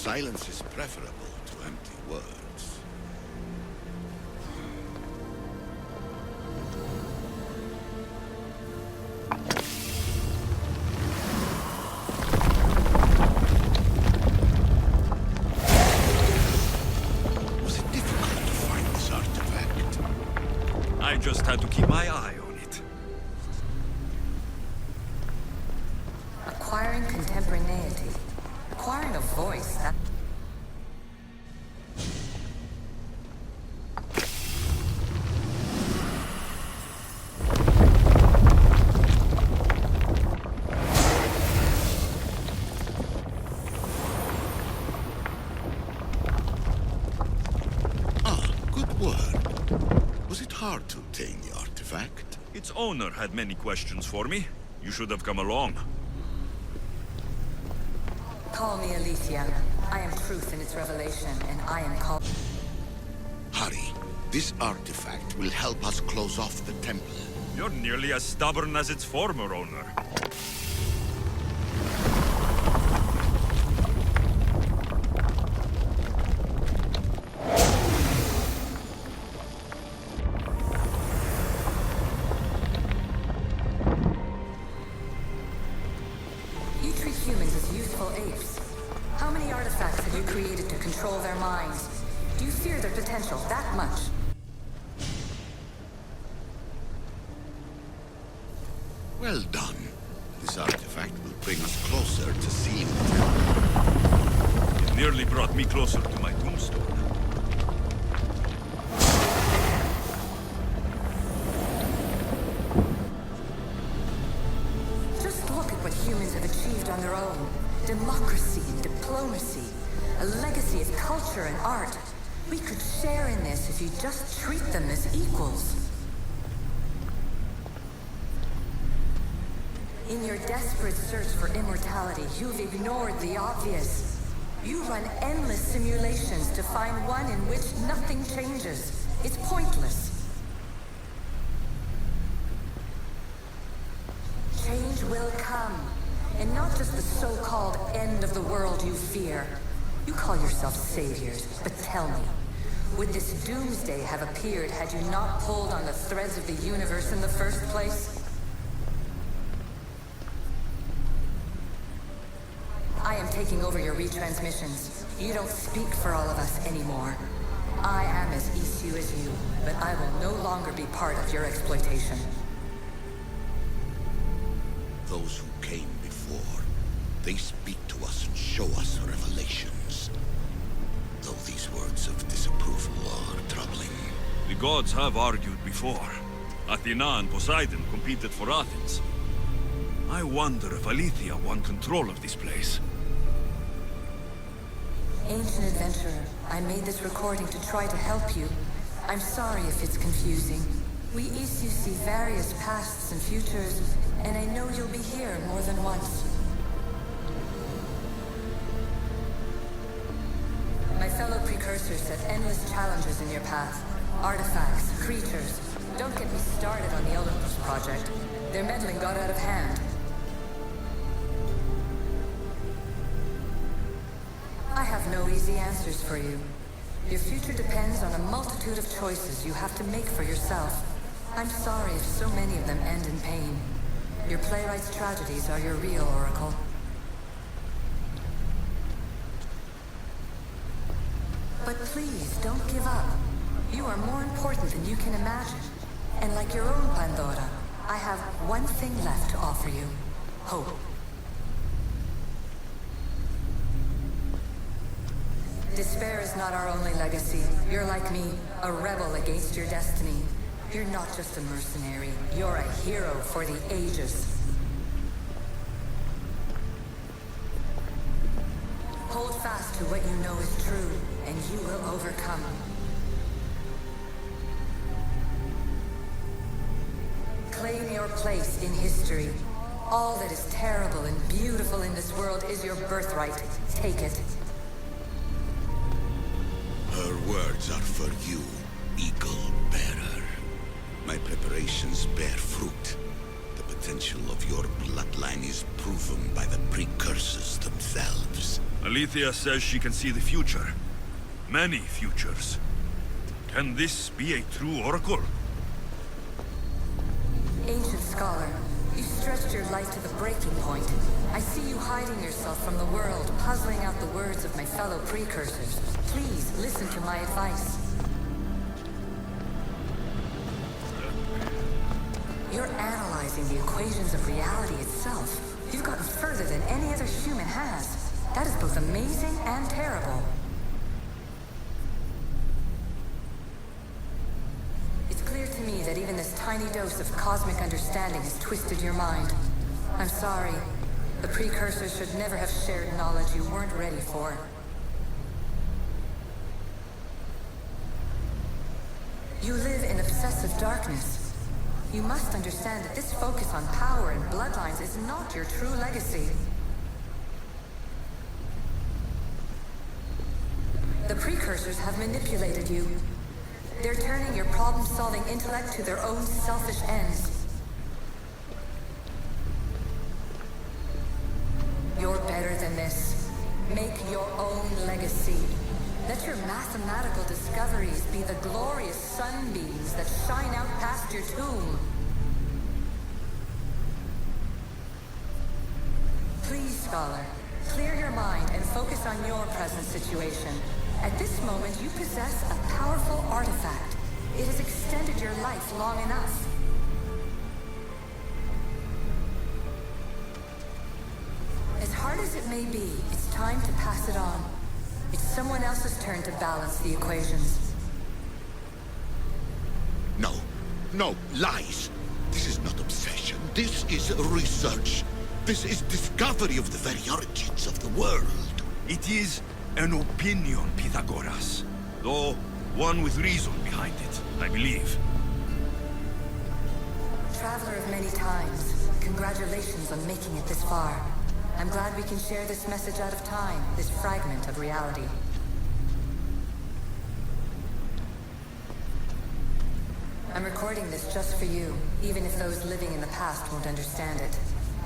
Silence is preferable to empty words. Was it difficult to find this artifact? I just had to keep my eye on it. Acquiring contemporaneity. Acquiring a voice, that... Good word. Was it hard to obtain the artifact? Its owner had many questions for me. You should have come along. Call me Aletheia. I am truth in its revelation, and I am called... Hurry. This artifact will help us close off the temple. You're nearly as stubborn as its former owner. You treat humans as useful apes. How many artifacts have you created to control their minds? Do you fear their potential that much? Well done. This artifact will bring us closer to seeing the temple. It nearly brought me closer to my tombstone. Just look at what humans have achieved on their own. Democracy and diplomacy. A legacy of culture and art. We could share in this if you just treat them as equals. In your desperate search for immortality, you've ignored the obvious. You run endless simulations to find one in which nothing changes. It's pointless. Change will come, and not just the so-called end of the world you fear. You call yourself saviors, but tell me, would this doomsday have appeared had you not pulled on the threads of the universe in the first place? I am taking over your retransmissions. You don't speak for all of us anymore. I am as issue as you, but I will no longer be part of your exploitation. Those who came before, they speak to us and show us revelations. Though these words of disapproval are troubling. The gods have argued before. Athena and Poseidon competed for Athens. I wonder if Aletheia won control of this place. Ancient adventurer, I made this recording to try to help you. I'm sorry if it's confusing. We Isu see various pasts and futures, and I know you'll be here more than once. My fellow precursors set endless challenges in your path. Artifacts, creatures. Don't get me started on the Olympus project. Their meddling got out of hand. I have no easy answers for you. Your future depends on a multitude of choices you have to make for yourself. I'm sorry if so many of them end in pain. Your playwright's tragedies are your real oracle. But please, don't give up. You are more important than you can imagine. And like your own Pandora, I have one thing left to offer you. Hope. Despair is not our only legacy. You're like me, a rebel against your destiny. You're not just a mercenary, you're a hero for the ages. Hold fast to what you know is true, and you will overcome. Claim your place in history. All that is terrible and beautiful in this world is your birthright. Take it. Her words are for you, Eagle Bearer. My preparations bear fruit. The potential of your bloodline is proven by the precursors themselves. Alethea says she can see the future. Many futures. Can this be a true oracle? Ancient scholar, you stretched your life to the breaking point. I see you hiding yourself from the world, puzzling out the words of my fellow precursors. Please listen to my advice. You're analyzing the equations of reality itself. You've gotten further than any other human has. That is both amazing and terrible. It's clear to me that even this tiny dose of cosmic understanding has twisted your mind. I'm sorry. The precursors should never have shared knowledge you weren't ready for. You live in obsessive darkness. You must understand that this focus on power and bloodlines is not your true legacy. The precursors have manipulated you. They're turning your problem-solving intellect to their own selfish ends. You're better than this. Make your own legacy. Let your mathematical discoveries be the glorious sunbeams that shine out past your tomb. Please, scholar, clear your mind and focus on your present situation. At this moment, you possess a powerful artifact. It has extended your life long enough. As hard as it may be, it's time to pass it on. It's someone else's turn to balance the equations. No. No, lies. This is not obsession. This is research. This is discovery of the very origins of the world. It is an opinion, Pythagoras. Though, one with reason behind it, I believe. Traveler of many times, congratulations on making it this far. I'm glad we can share this message out of time, this fragment of reality. I'm recording this just for you, even if those living in the past won't understand it.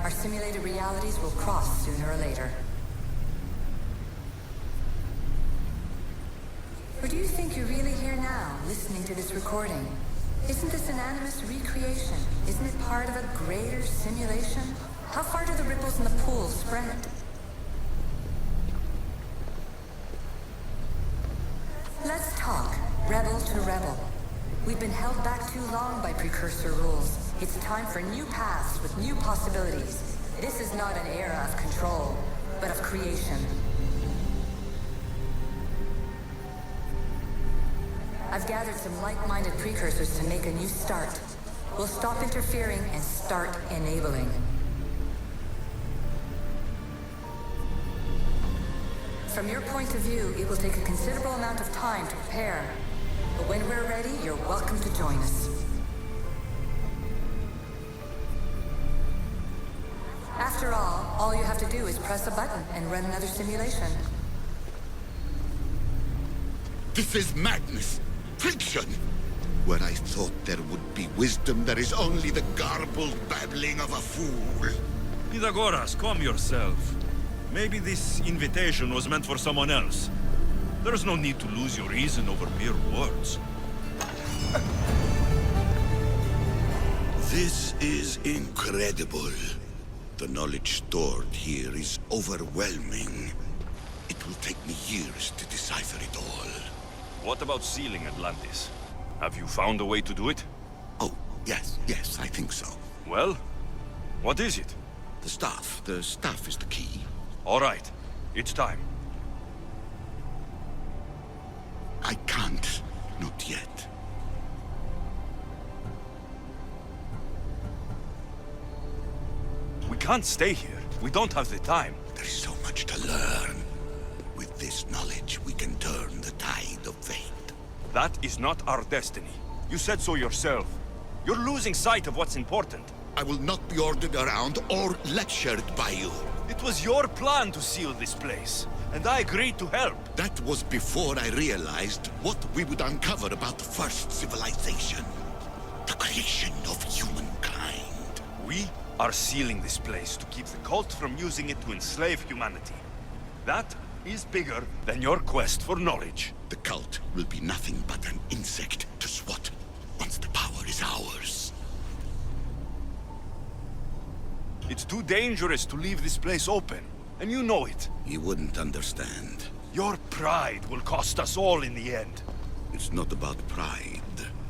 Our simulated realities will cross sooner or later. Or do you think you're really here now, listening to this recording? Isn't this an animus recreation? Isn't it part of a greater simulation? How far do the ripples in the pool spread? Let's talk, rebel to rebel. We've been held back too long by precursor rules. It's time for new paths with new possibilities. This is not an era of control, but of creation. I've gathered some like-minded precursors to make a new start. We'll stop interfering and start enabling. From your point of view, it will take a considerable amount of time to prepare. But when we're ready, you're welcome to join us. After all you have to do is press a button and run another simulation. This is madness. Fiction. Where I thought there would be wisdom, there is only the garbled babbling of a fool. Pythagoras, calm yourself. Maybe this invitation was meant for someone else. There's no need to lose your reason over mere words. This is incredible. The knowledge stored here is overwhelming. It will take me years to decipher it all. What about sealing Atlantis? Have you found a way to do it? Oh, yes, I think so. Well, what is it? The staff is the key. All right, it's time. I can't, not yet. We can't stay here. We don't have the time. There is so much to learn. With this knowledge, we can turn the tide of fate. That is not our destiny. You said so yourself. You're losing sight of what's important. I will not be ordered around or lectured by you. It was your plan to seal this place, and I agreed to help. That was before I realized what we would uncover about the first civilization. The creation of humankind. We are sealing this place to keep the cult from using it to enslave humanity. That is bigger than your quest for knowledge. The cult will be nothing but an insect to swat once the power is ours. It's too dangerous to leave this place open, and you know it. You wouldn't understand. Your pride will cost us all in the end. It's not about pride.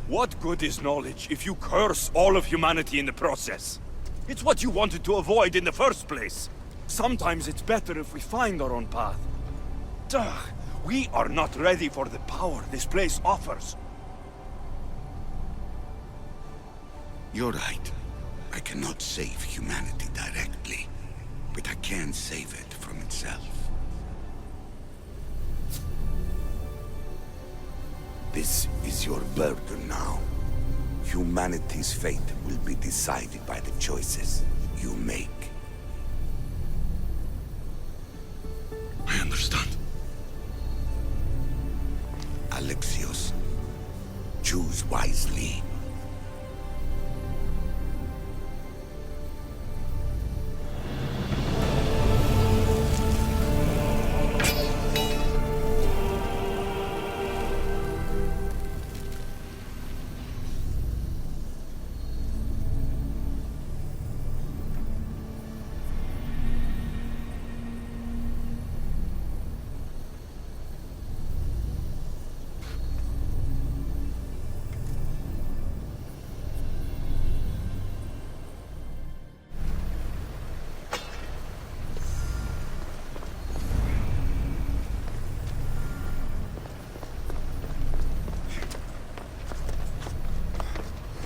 What good is knowledge if you curse all of humanity in the process? It's what you wanted to avoid in the first place. Sometimes it's better if we find our own path. Duh, we are not ready for the power this place offers. You're right. I cannot save humanity directly, but I can save it from itself. This is your burden now. Humanity's fate will be decided by the choices you make. I understand. Alexios, choose wisely.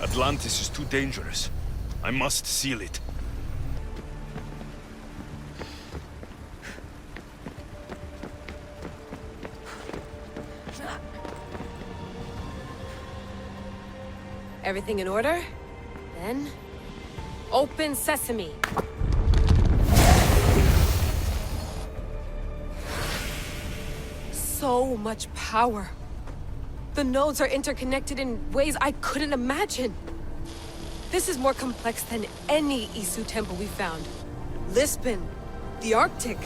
Atlantis is too dangerous. I must seal it. Everything in order? Then... open sesame! So much power. The nodes are interconnected in ways I couldn't imagine. This is more complex than any Isu temple we found. Lisbon, the Arctic.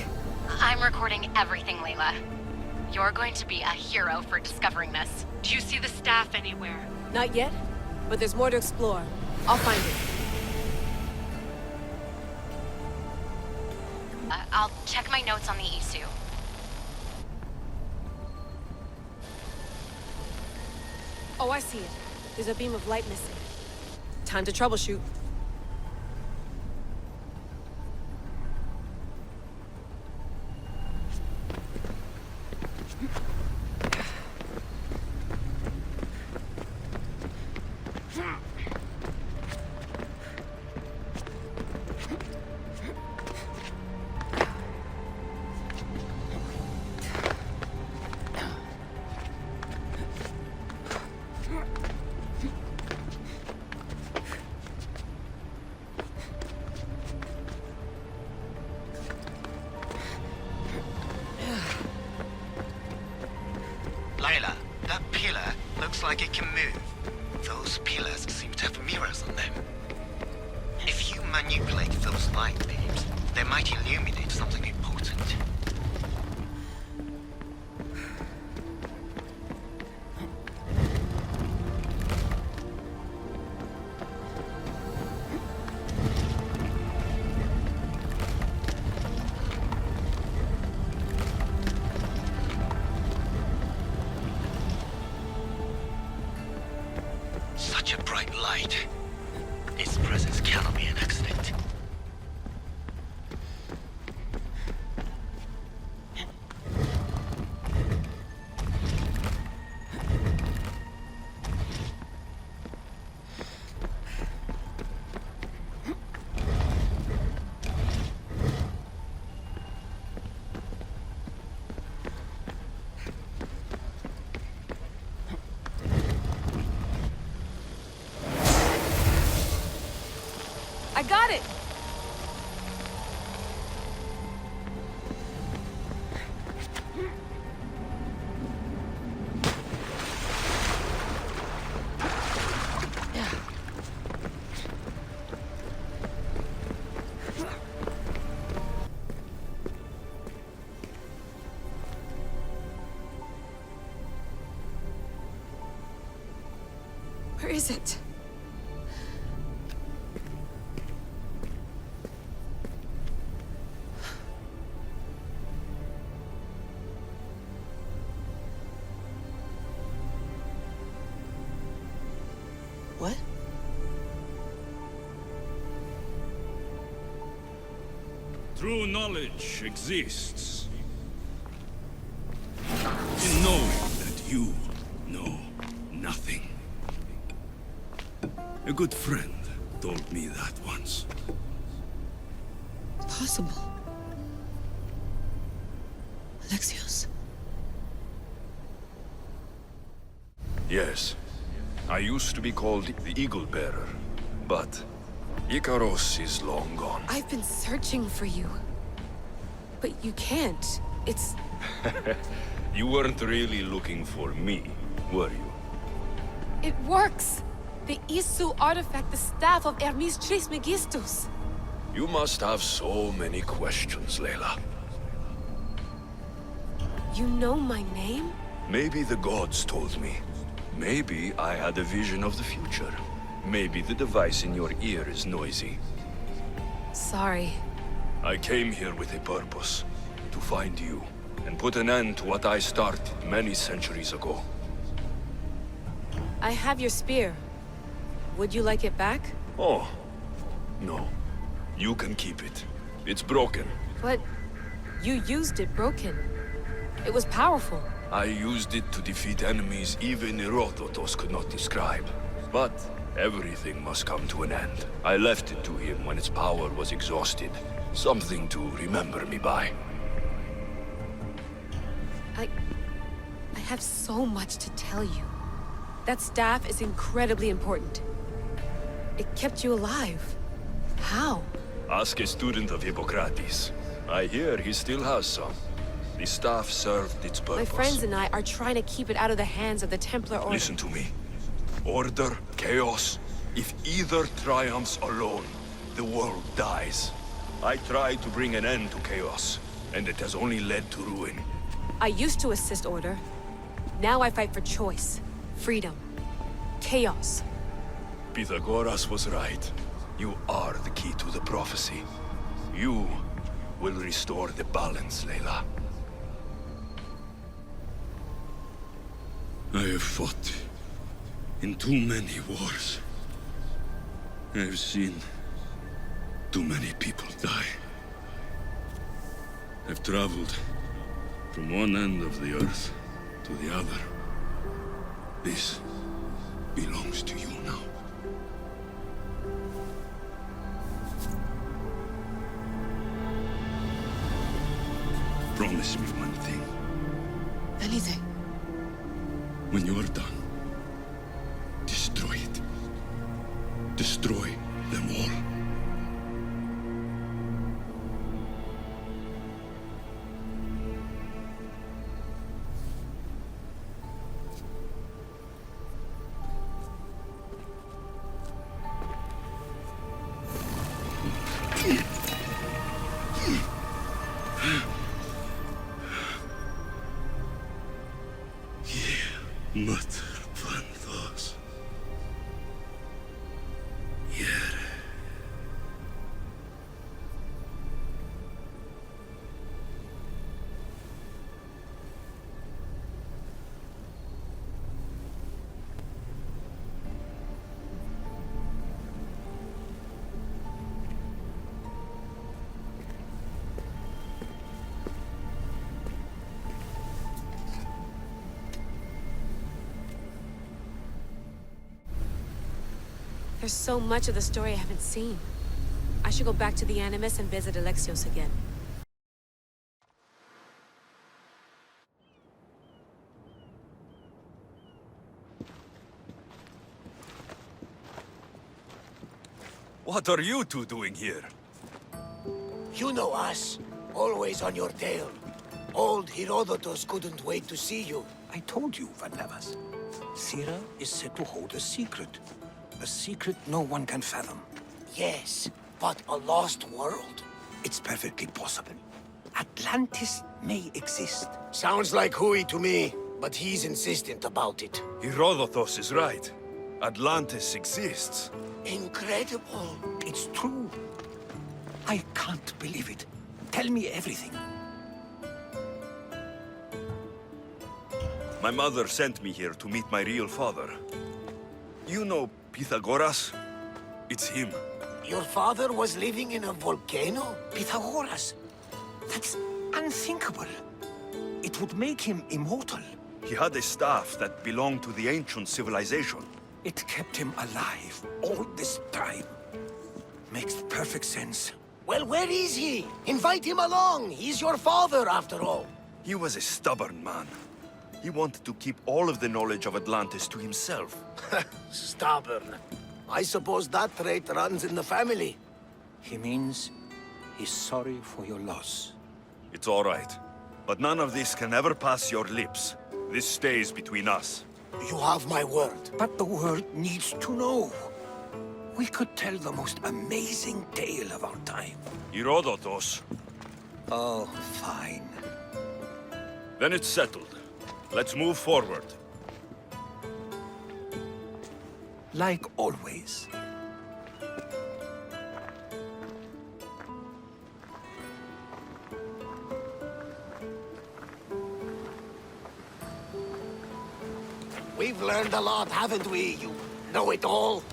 I'm recording everything, Layla. You're going to be a hero for discovering this. Do you see the staff anywhere? Not yet, but there's more to explore. I'll find it. I'll check my notes on the Isu. Oh, I see it. There's a beam of light missing. Time to troubleshoot. Layla, that pillar looks like it can move. Those pillars seem to have mirrors on them. If you manipulate those light beams, they might illuminate something important. Such a bright light. Its presence cannot be an accident. I got it! is it? What? True knowledge exists in knowing that you know nothing. A good friend told me that once. Possible. Alexios? Yes. I used to be called the Eagle Bearer, but Icaros is long gone. I've been searching for you. But you can't. It's... You weren't really looking for me, were you? it works! The Isu artifact, the staff of Hermes Trismegistus. You must have so many questions, Layla. You know my name? Maybe the gods told me. Maybe I had a vision of the future. Maybe the device in your ear is noisy. Sorry. I came here with a purpose. To find you, and put an end to what I started many centuries ago. I have your spear. Would you like it back? Oh. No. You can keep it. It's broken. But you used it broken. It was powerful. I used it to defeat enemies even Herodotus could not describe. But everything must come to an end. I left it to him when its power was exhausted. Something to remember me by. I have so much to tell you. That staff is incredibly important. It kept you alive. How? Ask a student of Hippocrates. I hear he still has some. The staff served its purpose. My friends and I are trying to keep it out of the hands of the Templar Order. Listen to me. Order, chaos. If either triumphs alone, the world dies. I tried to bring an end to chaos, and it has only led to ruin. I used to assist Order. Now I fight for choice, freedom, chaos. Pythagoras was right. You are the key to the prophecy. You will restore the balance, Layla. I have fought in too many wars. I have seen too many people die. I've traveled from one end of the earth to the other. This belongs to you now. Promise me one thing. Anything. When you are done, destroy it. Destroy them all. Mother Panthos. Yere. There's so much of the story I haven't seen. I should go back to the Animus and visit Alexios again. What are you two doing here? You know us. Always on your tail. Old Herodotus couldn't wait to see you. I told you, Vanevas. Sira is said to hold a secret. A secret no one can fathom. Yes, but a lost world? It's perfectly possible. Atlantis may exist. Sounds like Hui to me, but he's insistent about it. Herodotus is right. Atlantis exists. Incredible. It's true. I can't believe it. Tell me everything. My mother sent me here to meet my real father. You know Pythagoras? It's him. Your father was living in a volcano? Pythagoras. That's unthinkable. It would make him immortal. He had a staff that belonged to the ancient civilization. It kept him alive all this time. Makes perfect sense. Well, where is he? Invite him along. He's your father, after all. He was a stubborn man. He wanted to keep all of the knowledge of Atlantis to himself. Stubborn. I suppose that trait runs in the family. He means he's sorry for your loss. It's all right. But none of this can ever pass your lips. This stays between us. You have my word. But the world needs to know. We could tell the most amazing tale of our time. Herodotus. Oh, fine. Then it's settled. Let's move forward. Like always. We've learned a lot, haven't we? You know it all.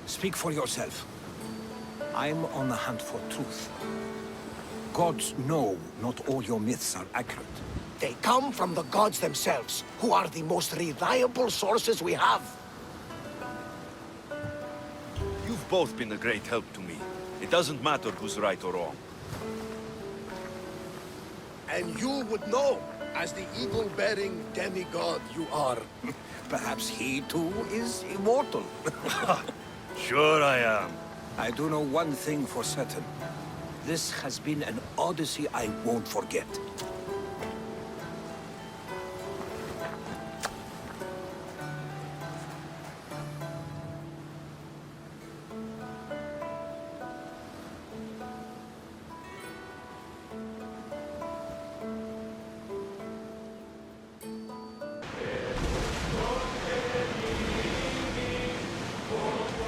Speak for yourself. I'm on the hunt for truth. Gods know not all your myths are accurate. They come from the gods themselves, who are the most reliable sources we have. You've both been a great help to me. It doesn't matter who's right or wrong. And you would know, as the eagle-bearing demigod you are. Perhaps he too is immortal. Sure I am. I do know one thing for certain. This has been an odyssey I won't forget.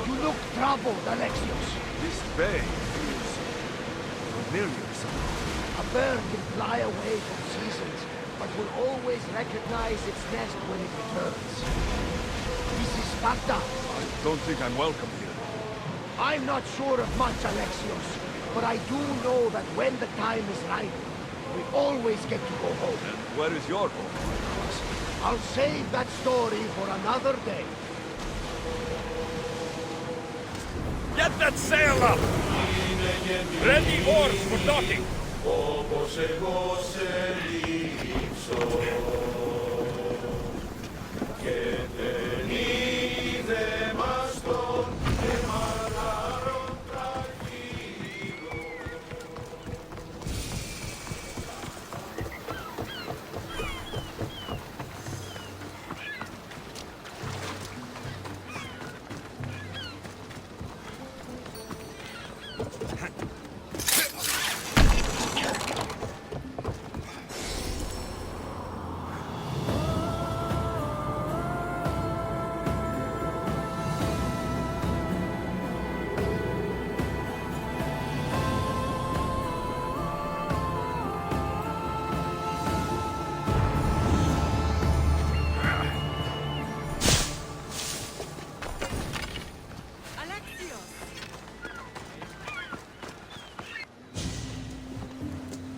You look troubled, Alexios. This bay is familiar somehow. A bird can fly away from seasons, but will always recognize its nest when it returns. This is Sparta. I don't think I'm welcome here. I'm not sure of much, Alexios, but I do know that when the time is right, we always get to go home. And where is your home? I'll save that story for another day. Get that sail up! Ready oars for docking!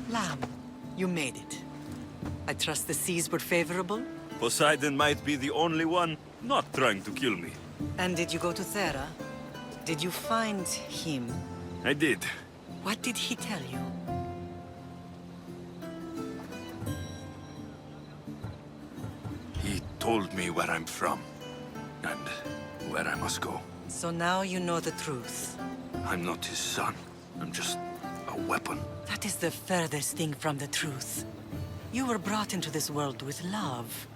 Lamb, you made it. I trust the seas were favorable? Poseidon might be the only one not trying to kill me. And did you go to Thera? Did you find him? I did. What did he tell you? He told me where I'm from, and where I must go. So now you know the truth. I'm not his son. I'm just a weapon. That is the furthest thing from the truth. You were brought into this world with love.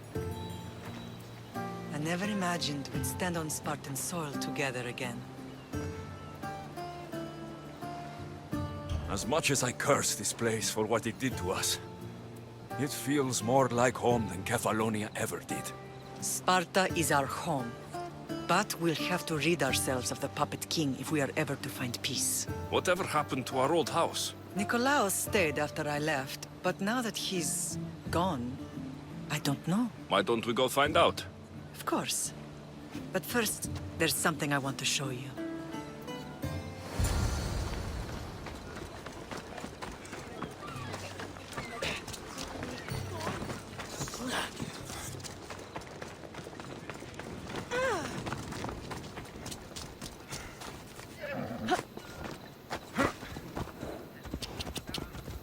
I never imagined we'd stand on Spartan soil together again. As much as I curse this place for what it did to us, it feels more like home than Kefalonia ever did. Sparta is our home. But we'll have to rid ourselves of the Puppet King if we are ever to find peace. Whatever happened to our old house? Nikolaos stayed after I left, but now that he's gone, I don't know. Why don't we go find out? Of course. But first, there's something I want to show you.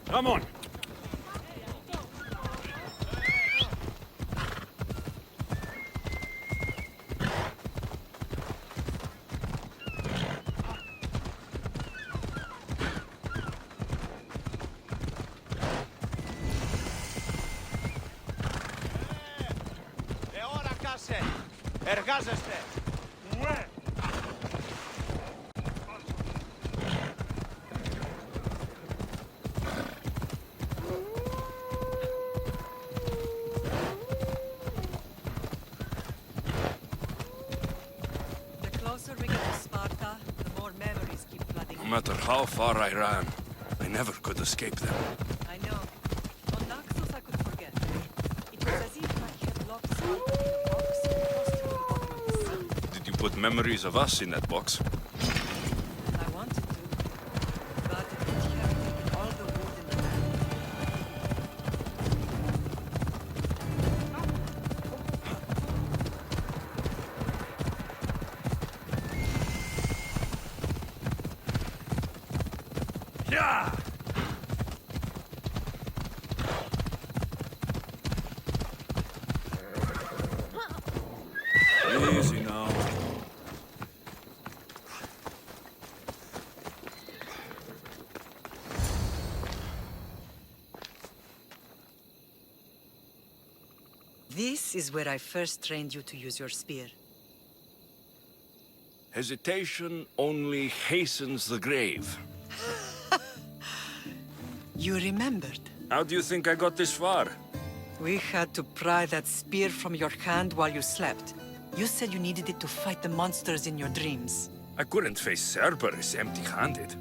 Come on! Εργάζεστε! Ναι! The closer we get to Sparta, the more memories keep flooding. No matter how far I ran, I never could escape them. I know. On Naxos I could forget. It was as if I had locked Sparta in a box and tossed it to the bottom of the sea. Did you put memories of us in that box? I wanted to, but it would have taken all the wood in the land. Yeah! Easy now. This is where I first trained you to use your spear. Hesitation only hastens the grave. You remembered. How do you think I got this far? We had to pry that spear from your hand while you slept. You said you needed it to fight the monsters in your dreams. I couldn't face Cerberus empty-handed.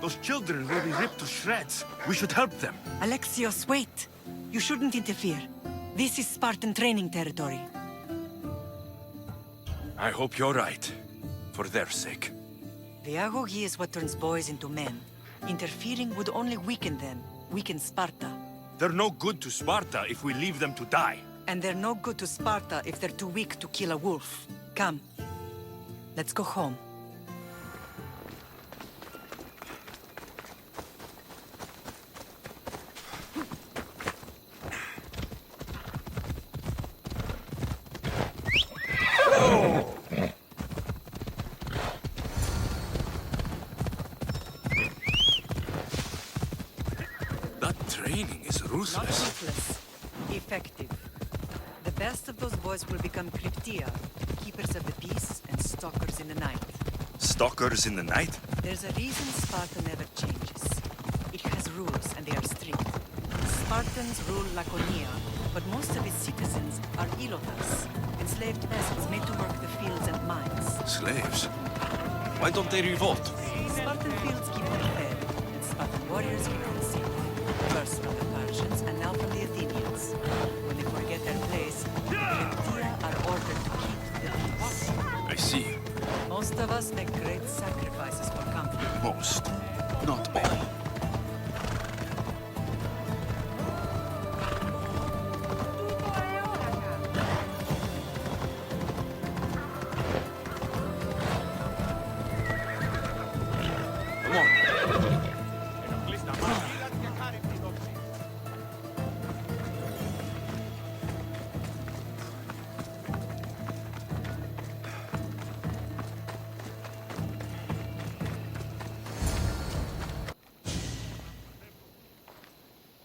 Those children will be ripped to shreds. We should help them. Alexios, wait! You shouldn't interfere. This is Spartan training territory. I hope you're right. For their sake. The agoge is what turns boys into men. Interfering would only weaken them, weaken Sparta. They're no good to Sparta if we leave them to die. And they're no good to Sparta if they're too weak to kill a wolf. Come. Let's go home. That training is Not ruthless. ruthless. Effective. The best of those boys will become Cryptia, keepers of the peace and stalkers in the night. Stalkers in the night? There's a reason Sparta never changes. It has rules and they are strict. Spartans rule Laconia, but most of its citizens are ilotas, enslaved peasants made to work the fields and mines. Slaves? Why don't they revolt? Spartan fields keep them fed, and Spartan warriors keep them safe. First from the Persians and now from the Athenians. When they forget their place, Cryptia are ordered to keep the peace. I see. Most of us make great sacrifices for comfort. Most. Not all. Come on.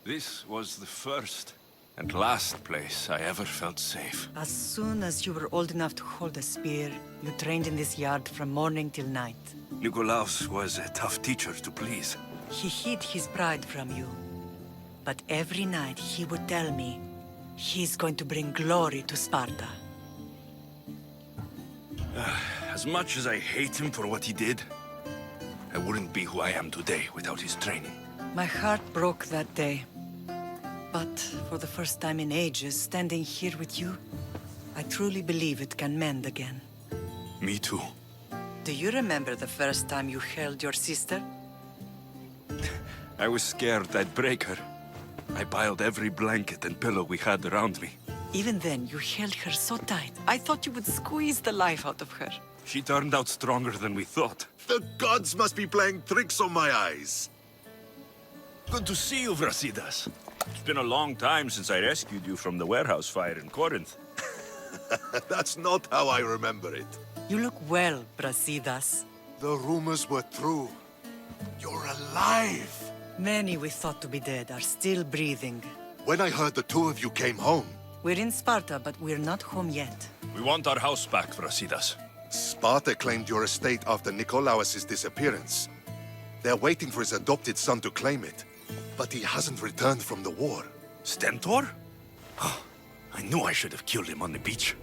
This was the first and last place I ever felt safe. As soon as you were old enough to hold a spear, you trained in this yard from morning till night. Nikolaos was a tough teacher to please. He hid his pride from you. But every night he would tell me he's going to bring glory to Sparta. As much as I hate him for what he did, I wouldn't be who I am today without his training. My heart broke that day. But for the first time in ages, standing here with you, I truly believe it can mend again. Me too. Do you remember the first time you held your sister? I was scared I'd break her. I piled every blanket and pillow we had around me. Even then, you held her so tight. I thought you would squeeze the life out of her. She turned out stronger than we thought. The gods must be playing tricks on my eyes. Good to see you, Brasidas. It's been a long time since I rescued you from the warehouse fire in Corinth. That's not how I remember it. You look well, Brasidas. The rumors were true. You're alive! Many we thought to be dead are still breathing. When I heard the two of you came home... We're in Sparta, but we're not home yet. We want our house back, Brasidas. Sparta claimed your estate after Nikolaos' disappearance. They're waiting for his adopted son to claim it. But he hasn't returned from the war. Stentor? I knew I should have killed him on the beach.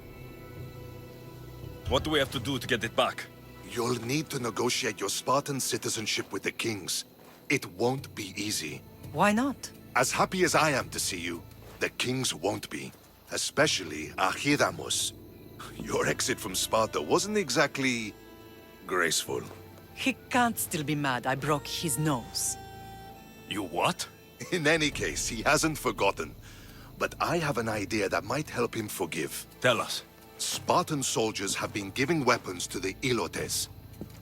What do we have to do to get it back? You'll need to negotiate your Spartan citizenship with the kings. It won't be easy. Why not? As happy as I am to see you, the kings won't be. Especially Archidamos. Your exit from Sparta wasn't exactly... graceful. He can't still be mad I broke his nose. You what? In any case, he hasn't forgotten. But I have an idea that might help him forgive. Tell us. Spartan soldiers have been giving weapons to the Ilotes.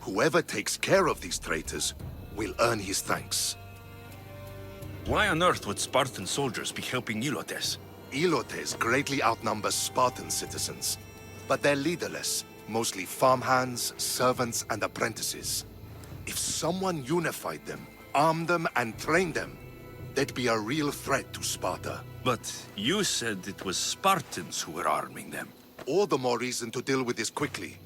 Whoever takes care of these traitors will earn his thanks. Why on earth would Spartan soldiers be helping Ilotes? Ilotes greatly outnumber Spartan citizens. But they're leaderless, mostly farmhands, servants, and apprentices. If someone unified them, armed them, and trained them, they'd be a real threat to Sparta. But you said it was Spartans who were arming them. All the more reason to deal with this quickly.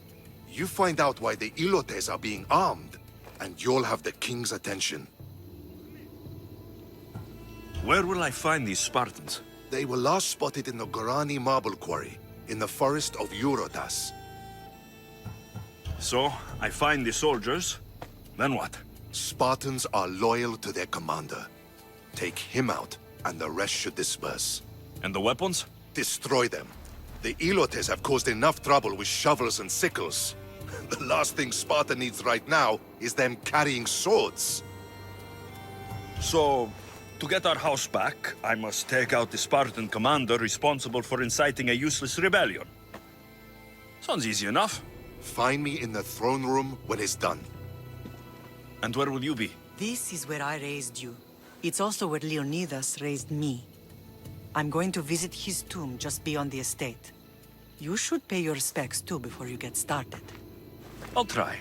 You find out why the Ilotes are being armed, and you'll have the king's attention. Where will I find these Spartans? They were last spotted in the Gorani marble quarry, in the forest of Eurotas. So, I find the soldiers, then what? Spartans are loyal to their commander. Take him out, and the rest should disperse. And the weapons? Destroy them. The Ilotes have caused enough trouble with shovels and sickles. The last thing Sparta needs right now is them carrying swords. So, to get our house back, I must take out the Spartan commander responsible for inciting a useless rebellion. Sounds easy enough. Find me in the throne room when it's done. And where will you be? This is where I raised you. It's also where Leonidas raised me. I'm going to visit his tomb just beyond the estate. You should pay your respects too before you get started. I'll try.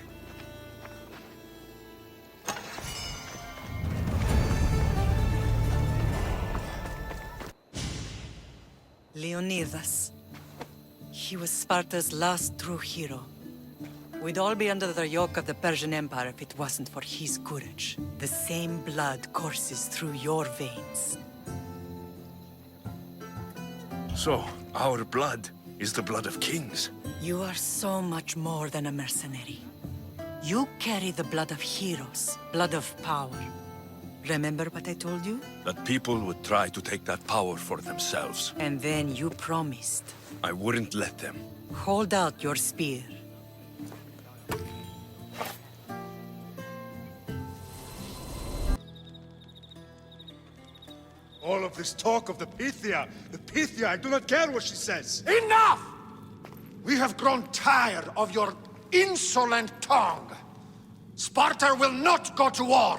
Leonidas. He was Sparta's last true hero. We'd all be under the yoke of the Persian Empire if it wasn't for his courage. The same blood courses through your veins. So, our blood is the blood of kings. You are so much more than a mercenary. You carry the blood of heroes, blood of power. Remember what I told you? That people would try to take that power for themselves. And then you promised. I wouldn't let them. Hold out your spear. All of this talk of the Pythia, I do not care what she says. Enough! We have grown tired of your insolent tongue. Sparta will not go to war.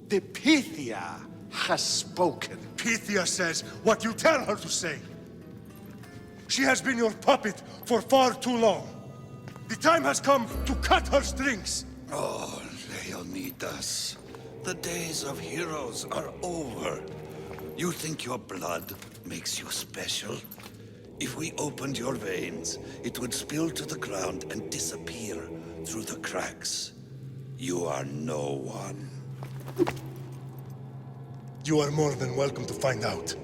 The Pythia has spoken. Pythia says what you tell her to say. She has been your puppet for far too long. The time has come to cut her strings. Oh, Leonidas. The days of heroes are over. You think your blood makes you special? If we opened your veins, it would spill to the ground and disappear through the cracks. You are no one. You are more than welcome to find out.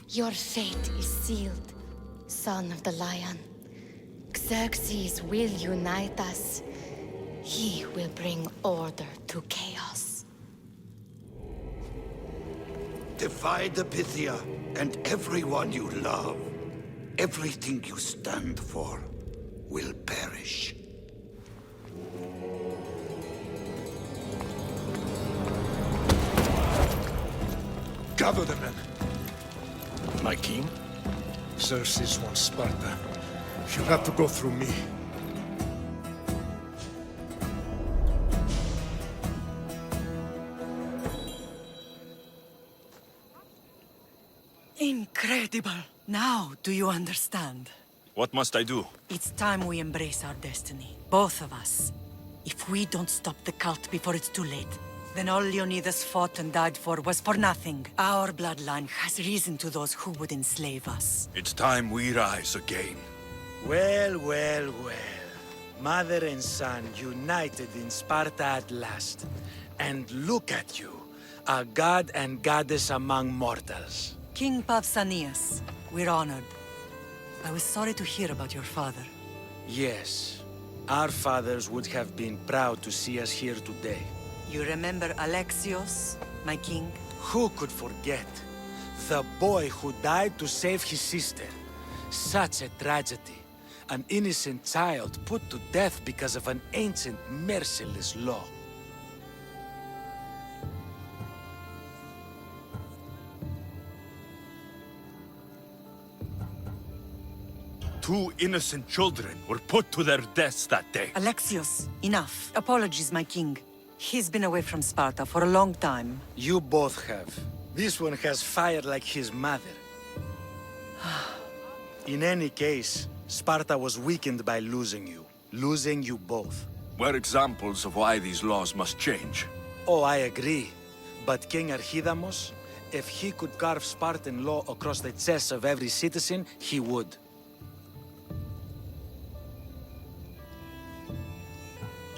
Your fate is sealed, son of the lion. Xerxes will unite us. He will bring order to chaos. Defy the Pythia and everyone you love. Everything you stand for will perish. Gather the men. My king? Xerxes wants Sparta. She'll have to go through me. Incredible! Now, do you understand? What must I do? It's time we embrace our destiny. Both of us. If we don't stop the cult before it's too late, then all Leonidas fought and died for was for nothing. Our bloodline has risen to those who would enslave us. It's time we rise again. Well, well, well. Mother and son united in Sparta at last. And look at you, a god and goddess among mortals. King Pausanias, we're honored. I was sorry to hear about your father. Yes, our fathers would have been proud to see us here today. You remember Alexios, my king? Who could forget? The boy who died to save his sister. Such a tragedy. An innocent child put to death because of an ancient, merciless law. Two innocent children were put to their deaths that day. Alexios, enough. Apologies, my king. He's been away from Sparta for a long time. You both have. This one has fire like his mother. In any case, Sparta was weakened by losing you both. We're examples of why these laws must change. Oh, I agree. But King Archidamos, if he could carve Spartan law across the chests of every citizen, he would.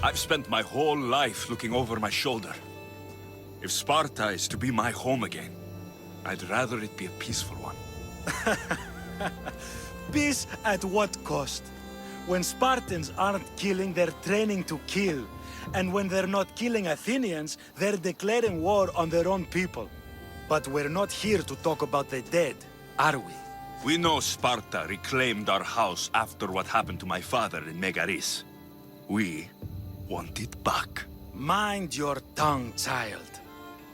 I've spent my whole life looking over my shoulder. If Sparta is to be my home again, I'd rather it be a peaceful one. Peace at what cost? When Spartans aren't killing, they're training to kill. And when they're not killing Athenians, they're declaring war on their own people. But we're not here to talk about the dead, are we? We know Sparta reclaimed our house after what happened to my father in Megaris. We want it back. Mind your tongue, child.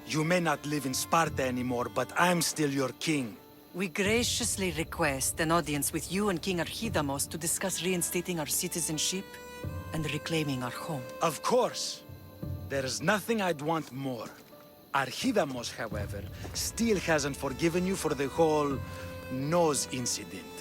You may not live in Sparta anymore, but I'm still your king. We graciously request an audience with you and King Archidamos to discuss reinstating our citizenship and reclaiming our home. Of course. There's nothing I'd want more. Archidamos, however, still hasn't forgiven you for the whole nose incident.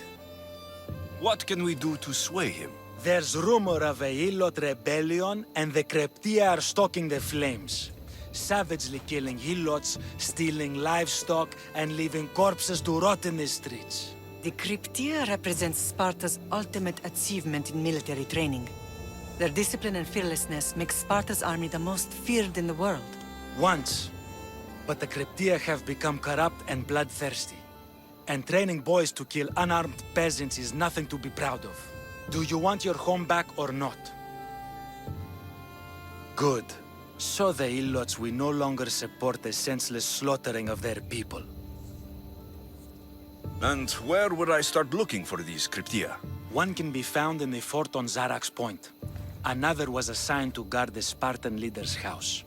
What can we do to sway him? There's rumor of a Hilot rebellion, and the Kryptia are stoking the flames. Savagely killing Hilots, stealing livestock, and leaving corpses to rot in the streets. The Kryptia represents Sparta's ultimate achievement in military training. Their discipline and fearlessness make Sparta's army the most feared in the world. Once. But the Kryptia have become corrupt and bloodthirsty. And training boys to kill unarmed peasants is nothing to be proud of. Do you want your home back or not? Good. So the Ilots will no longer support the senseless slaughtering of their people. And where would I start looking for these Kryptia? One can be found in the fort on Zarak's Point. Another was assigned to guard the Spartan leader's house.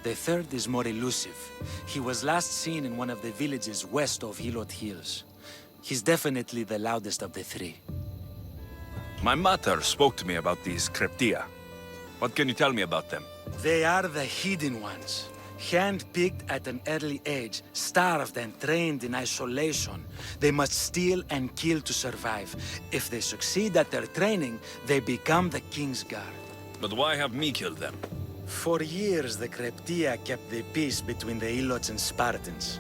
The third is more elusive. He was last seen in one of the villages west of Hilot Hills. He's definitely the loudest of the three. My mother spoke to me about these Kryptia. What can you tell me about them? They are the hidden ones. Hand-picked at an early age, starved and trained in isolation. They must steal and kill to survive. If they succeed at their training, they become the King's Guard. But why have me killed them? For years, the Kryptia kept the peace between the Ilots and Spartans.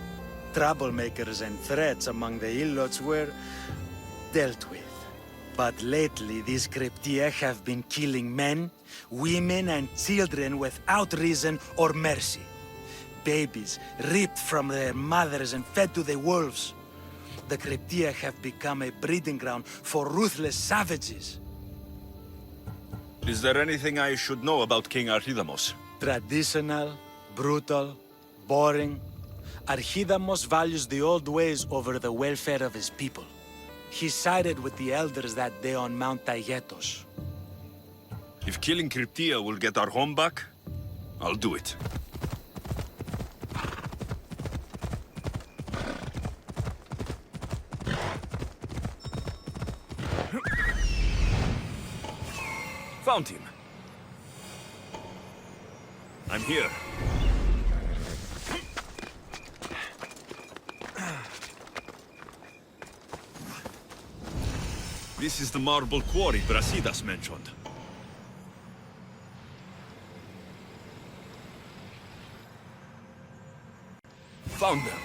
Troublemakers and threats among the Ilots were dealt with. But lately, these Cryptia have been killing men, women, and children without reason or mercy. Babies ripped from their mothers and fed to the wolves. The Cryptia have become a breeding ground for ruthless savages. Is there anything I should know about King Archidamos? Traditional, brutal, boring. Archidamos values the old ways over the welfare of his people. He sided with the elders that day on Mount Taygetos. If killing Cryptia will get our home back, I'll do it. Found him. I'm here. This is the marble quarry Brasidas mentioned. Found them.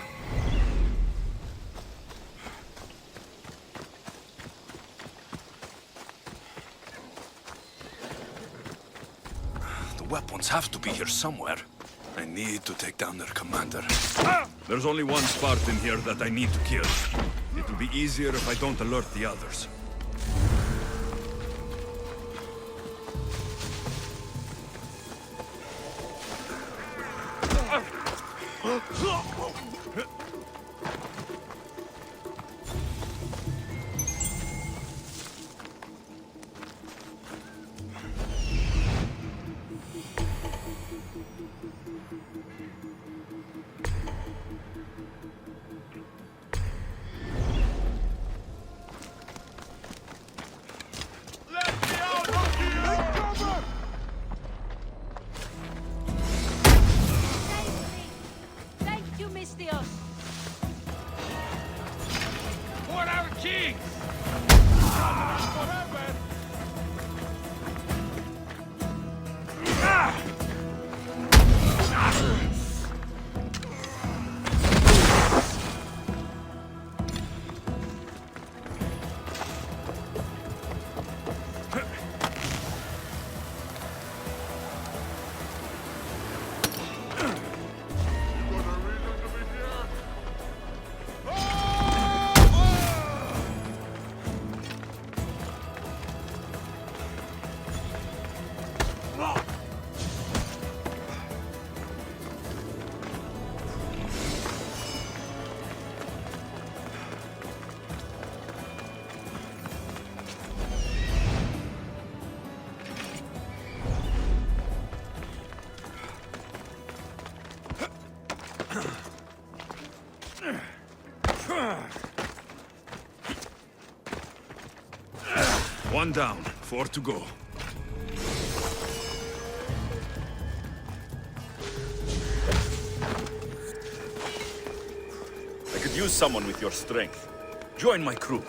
The weapons have to be here somewhere. I need to take down their commander. There's only one Spartan here that I need to kill. It will be easier if I don't alert the others. One down, 4 to go. I could use someone with your strength. Join my crew.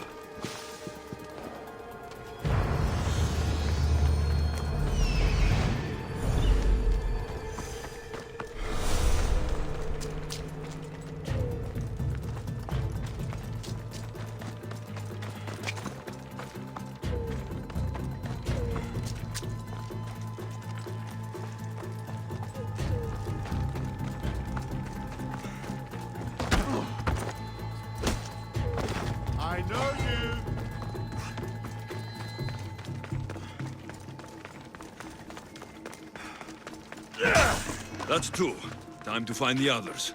I know you! That's 2. Time to find the others.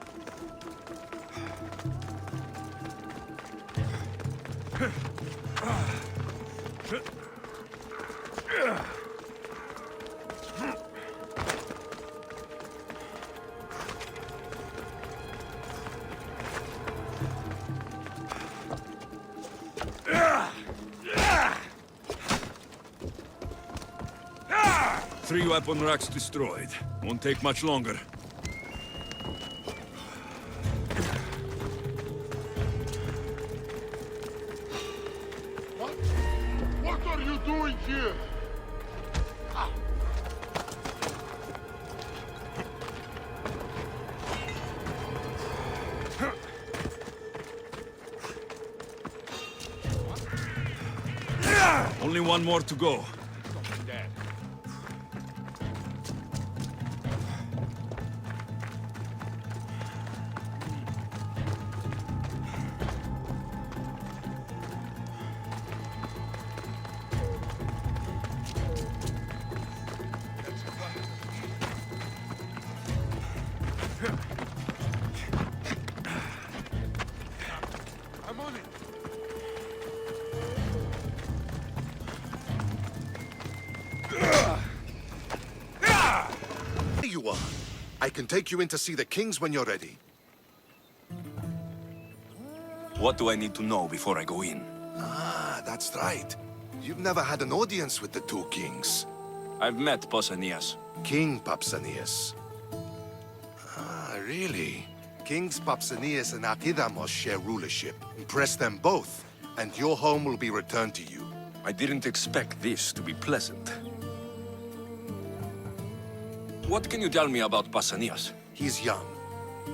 Three weapon racks destroyed. Won't take much longer. What are you doing here? Ah! Only one more to go. I'm on it. Here you are. I can take you in to see the kings when you're ready. What do I need to know before I go in? Ah, that's right. You've never had an audience with the two kings. I've met Pausanias. King Pausanias. Ah, really? Kings Pausanias and Archidamos share rulership. Impress them both, and your home will be returned to you. I didn't expect this to be pleasant. What can you tell me about Pausanias? He's young.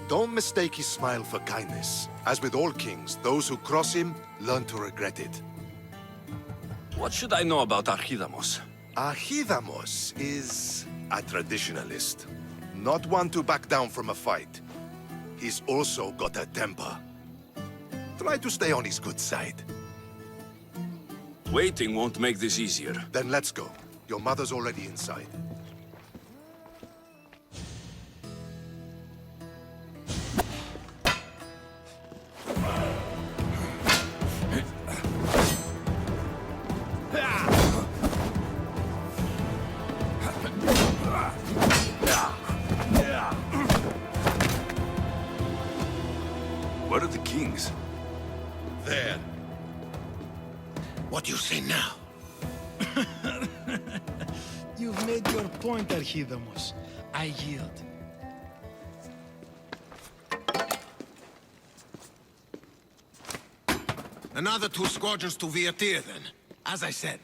Don't mistake his smile for kindness. As with all kings, those who cross him learn to regret it. What should I know about Archidamos? Archidamos is a traditionalist. Not one to back down from a fight. He's also got a temper. Try to stay on his good side. Waiting won't make this easier. Then let's go. Your mother's already inside. Where are the kings? There. What do you say now? You've made your point, Archidamos. I yield. Another 2 squadrons to Viatir, then. As I said.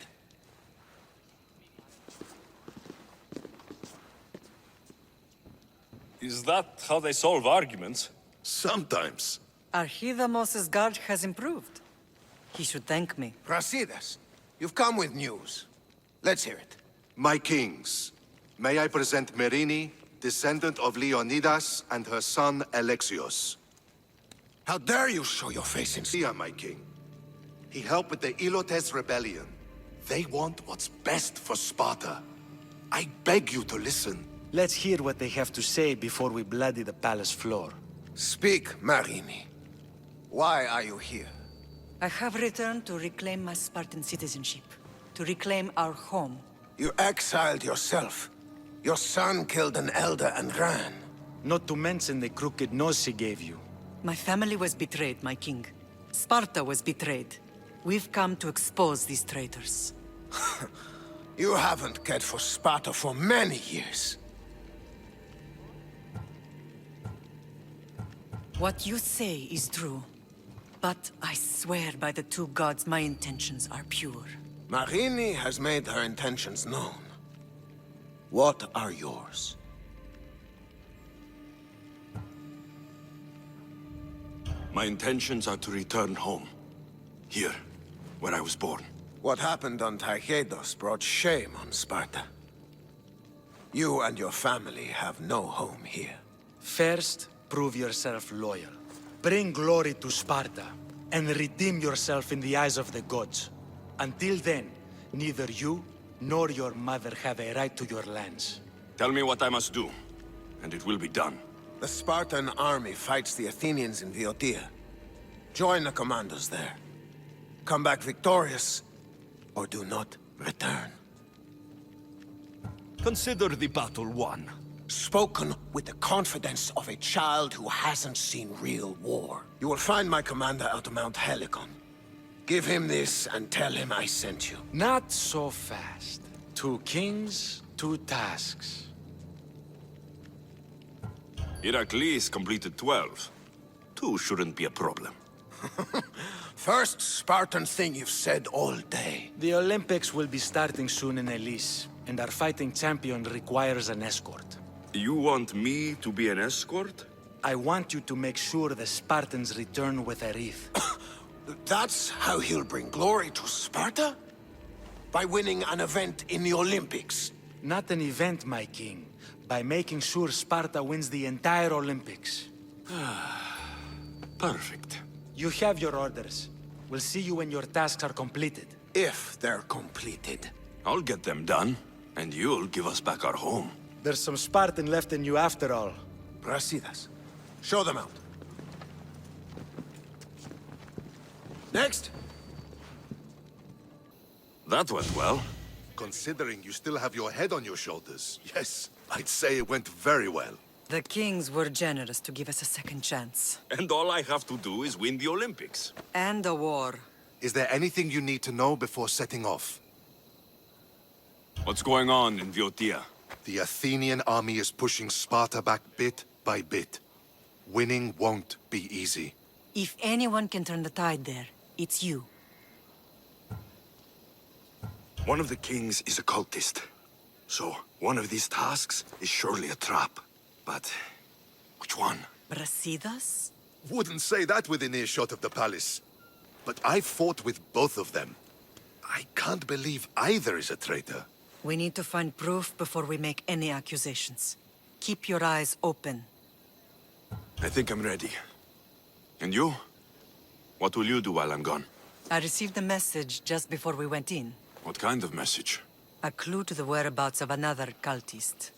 Is that how they solve arguments? Sometimes. Archidamos's guard has improved. He should thank me. Brasidas, you've come with news. Let's hear it. My kings, may I present Merini, descendant of Leonidas, and her son Alexios. How dare you show your face in... Sia, my king. He helped with the Ilotes rebellion. They want what's best for Sparta. I beg you to listen. Let's hear what they have to say before we bloody the palace floor. Speak, Marini. Why are you here? I have returned to reclaim my Spartan citizenship, to reclaim our home. You exiled yourself. Your son killed an elder and ran. Not to mention the crooked nose he gave you. My family was betrayed, my king. Sparta was betrayed. We've come to expose these traitors. You haven't cared for Sparta for many years. What you say is true. But I swear by the 2 gods my intentions are pure. Marini has made her intentions known. What are yours? My intentions are to return home. Here, where I was born. What happened on Taygedos brought shame on Sparta. You and your family have no home here. First, prove yourself loyal. Bring glory to Sparta, and redeem yourself in the eyes of the gods. Until then, neither you nor your mother have a right to your lands. Tell me what I must do, and it will be done. The Spartan army fights the Athenians in Viotia. Join the commandos there. Come back victorious, or do not return. Consider the battle won. Spoken with the confidence of a child who hasn't seen real war. You will find my commander out of Mount Helicon. Give him this and tell him I sent you. Not so fast. 2 kings, 2 tasks. Heracles completed 12. 2 shouldn't be a problem. First Spartan thing you've said all day. The Olympics will be starting soon in Elise, and our fighting champion requires an escort. You want me to be an escort? I want you to make sure the Spartans return with a wreath. That's how he'll bring glory to Sparta? By winning an event in the Olympics? Not an event, my king. By making sure Sparta wins the entire Olympics. Perfect. You have your orders. We'll see you when your tasks are completed. If they're completed. I'll get them done, and you'll give us back our home. There's some Spartan left in you after all. Brasidas. Show them out. Next. That went well. Considering you still have your head on your shoulders, yes, I'd say it went very well. The kings were generous to give us a second chance. And all I have to do is win the Olympics. And a war. Is there anything you need to know before setting off? What's going on in Viotia? The Athenian army is pushing Sparta back bit by bit. Winning won't be easy. If anyone can turn the tide there, it's you. One of the kings is a cultist. So, one of these tasks is surely a trap. But, which one? Brasidas? Wouldn't say that within earshot of the palace. But I fought with both of them. I can't believe either is a traitor. We need to find proof before we make any accusations. Keep your eyes open. I think I'm ready. And you? What will you do while I'm gone? I received a message just before we went in. What kind of message? A clue to the whereabouts of another cultist.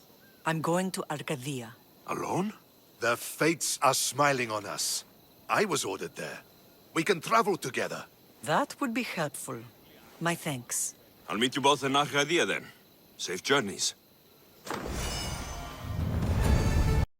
I'm going to Arcadia. Alone? The fates are smiling on us. I was ordered there. We can travel together. That would be helpful. My thanks. I'll meet you both in Arcadia then. Safe journeys.